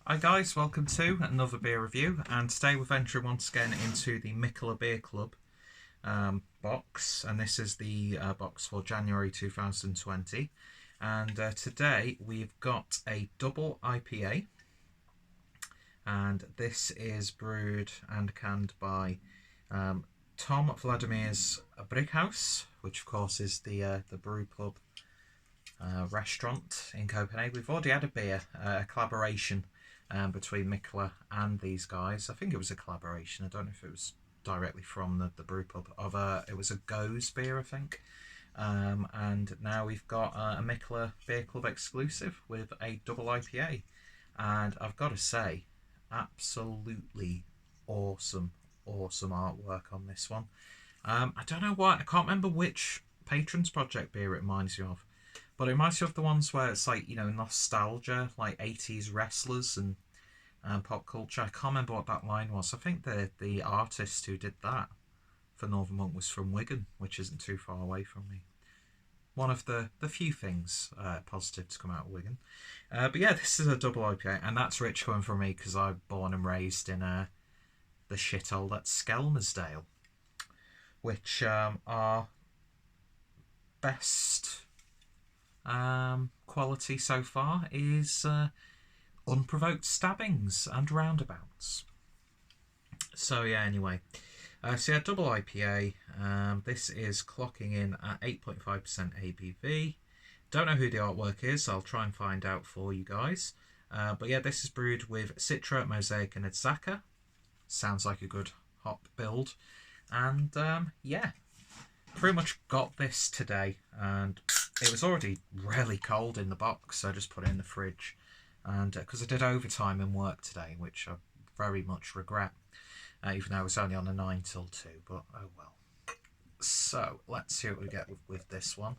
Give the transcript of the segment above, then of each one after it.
Hi guys, welcome to another beer review, and today we're venturing once again into the Mikkeller Beer Club box, and this is the box for January 2020. And today we've got a double IPA, and this is brewed and canned by Timm Vladimirs Bryghus, which of course is the brew pub restaurant in Copenhagen. We've already had a beer, a collaboration between Mikkeller and these guys. I think it was a collaboration. I don't know if it was directly from the brew pub. It was a Goes beer, I think. And now we've got a Mikkeller Beer Club exclusive with a double IPA. And I've got to say, absolutely awesome artwork on this one. I don't know why, I can't remember which Patrons Project beer it reminds you of. But it reminds you of the ones where it's like, nostalgia, like 80s wrestlers and pop culture. I can't remember what that line was. I think the artist who did that for Northern Monk was from Wigan, which isn't too far away from me. One of the few things positive to come out of Wigan. But yeah, this is a double IPA, and that's rich coming from me because I'm born and raised in the shithole at Skelmersdale, which are best quality so far is unprovoked stabbings and roundabouts. So yeah, anyway, double IPA. This is clocking in at 8.5% ABV. Don't know who the artwork is. I'll try and find out for you guys. But yeah, this is brewed with Citra, Mosaic, and Adzaka. Sounds like a good hop build. And yeah, pretty much got this today, and it was already really cold in the box, so I just put it in the fridge. And because I did overtime in work today, which I very much regret, even though I was only on a 9 till 2, but oh well. So let's see what we get with this one.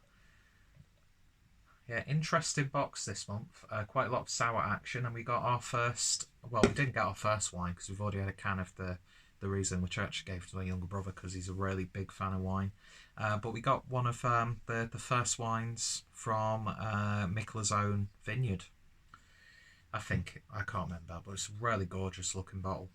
Yeah, interesting box this month. Quite a lot of sour action, and we got our first. Well, we didn't get our first wine because we've already had a can of the Riesling, which I actually gave to my younger brother because he's a really big fan of wine. But we got one of the first wines from Mikkeller's own vineyard. I think, I can't remember, but it's a really gorgeous looking bottle.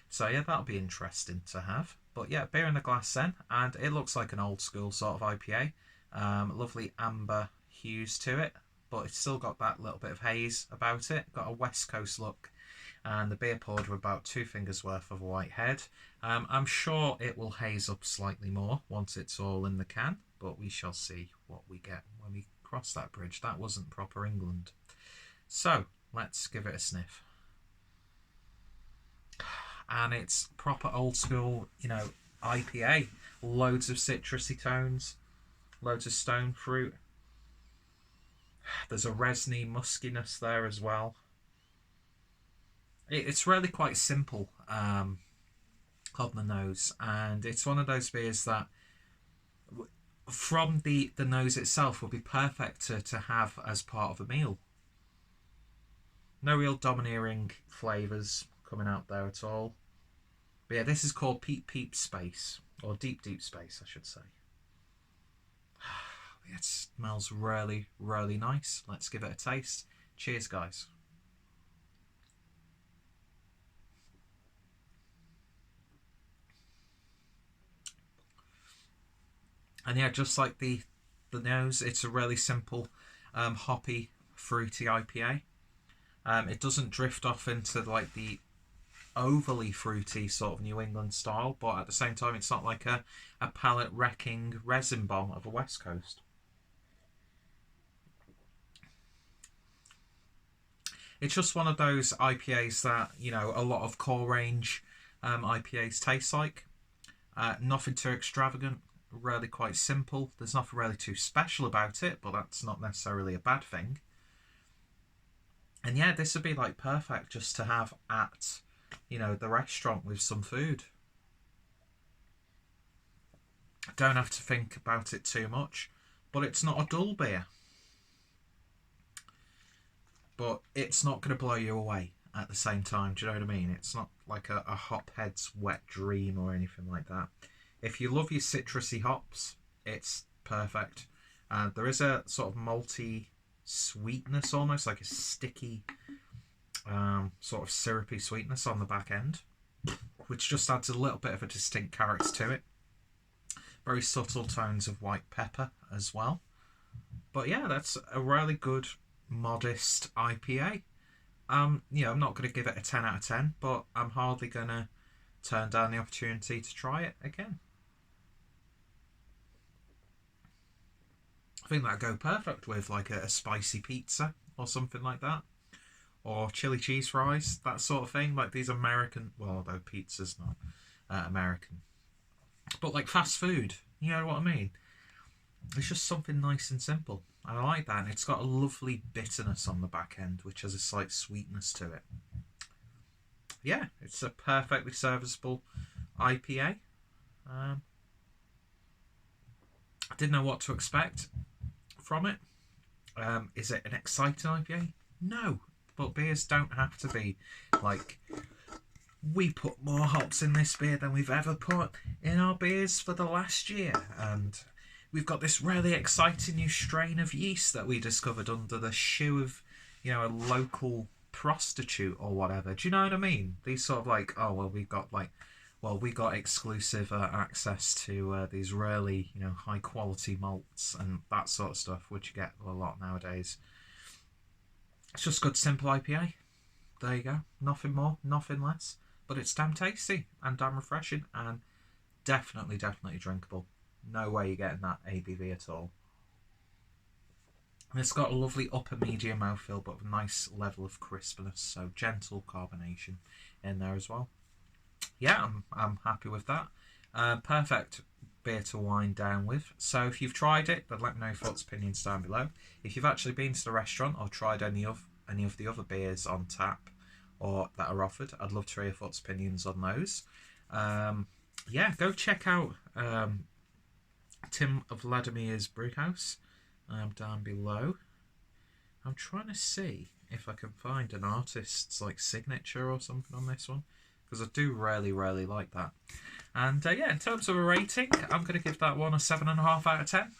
So yeah, that'll be interesting to have. But yeah, beer in the glass then, and it looks like an old school sort of IPA. Lovely amber hues to it, but it's still got that little bit of haze about it. Got a West Coast look, and the beer poured with about 2 fingers worth of white head. I'm sure it will haze up slightly more once it's all in the can, but we shall see what we get when we cross that bridge. That wasn't proper England. So let's give it a sniff. And it's proper old school, IPA. Loads of citrusy tones, loads of stone fruit. There's a resiny muskiness there as well. It's really quite simple on the nose, and it's one of those beers that from the nose itself would be perfect to have as part of a meal. No real domineering flavours coming out there at all. But yeah, this is called Peep Peep Space, or Deep Deep Space, I should say. It smells really, really nice. Let's give it a taste. Cheers, guys. And yeah, just like the nose, it's a really simple, hoppy, fruity IPA. It doesn't drift off into like the overly fruity sort of New England style, but at the same time, it's not like a palate wrecking resin bomb of a West Coast. It's just one of those IPAs that, a lot of core range IPAs taste like. Nothing too extravagant, really quite simple. There's nothing really too special about it, but that's not necessarily a bad thing. And yeah, this would be like perfect just to have at, the restaurant with some food. Don't have to think about it too much, but it's not a dull beer. But it's not going to blow you away at the same time. Do you know what I mean? It's not like a hophead's wet dream or anything like that. If you love your citrusy hops, it's perfect. There is a sort of malty sweetness, almost like a sticky sort of syrupy sweetness on the back end, which just adds a little bit of a distinct character to it. Very subtle tones of white pepper as well. But yeah, that's a really good, modest IPA. I'm not going to give it a 10 out of 10, but I'm hardly going to turn down the opportunity to try it again. I think that'd go perfect with like a spicy pizza or something like that. Or chili cheese fries, that sort of thing. Like these American, well, although pizza's not American. But like fast food, you know what I mean? It's just something nice and simple. And I like that. And it's got a lovely bitterness on the back end, which has a slight sweetness to it. Yeah, it's a perfectly serviceable IPA. I didn't know what to expect from it. Is it an exciting IPA? No, but beers don't have to be like, we put more hops in this beer than we've ever put in our beers for the last year, and we've got this really exciting new strain of yeast that we discovered under the shoe of, a local prostitute or whatever. Do you know what I mean? These sort of like, oh well, we got exclusive access to these really, high quality malts and that sort of stuff, which you get a lot nowadays. It's just good, simple IPA. There you go. Nothing more, nothing less. But it's damn tasty and damn refreshing and definitely drinkable. No way you're getting that ABV at all. And it's got a lovely upper medium mouthfeel, but a nice level of crispness, so gentle carbonation in there as well. Yeah, I'm happy with that. Perfect beer to wind down with. So if you've tried it, then let me know your thoughts, opinions down below. If you've actually been to the restaurant or tried any of the other beers on tap or that are offered, I'd love to hear your thoughts, opinions on those. Yeah, go check out Timm Vladimirs Bryghus down below. I'm trying to see if I can find an artist's like signature or something on this one, because I do really like that. And yeah, in terms of a rating, I'm going to give that one a 7.5 out of 10.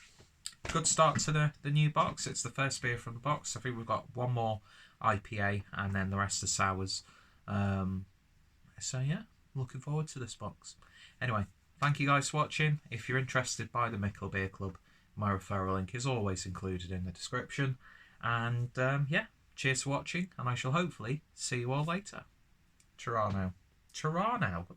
Good start to the new box. It's the first beer from the box. I think we've got one more IPA and then the rest are sours. So yeah, looking forward to this box. Anyway, thank you guys for watching. If you're interested by the Mickle Beer Club, my referral link is always included in the description. And yeah, cheers for watching, and I shall hopefully see you all later. Ta-ra now. Ta-ra now.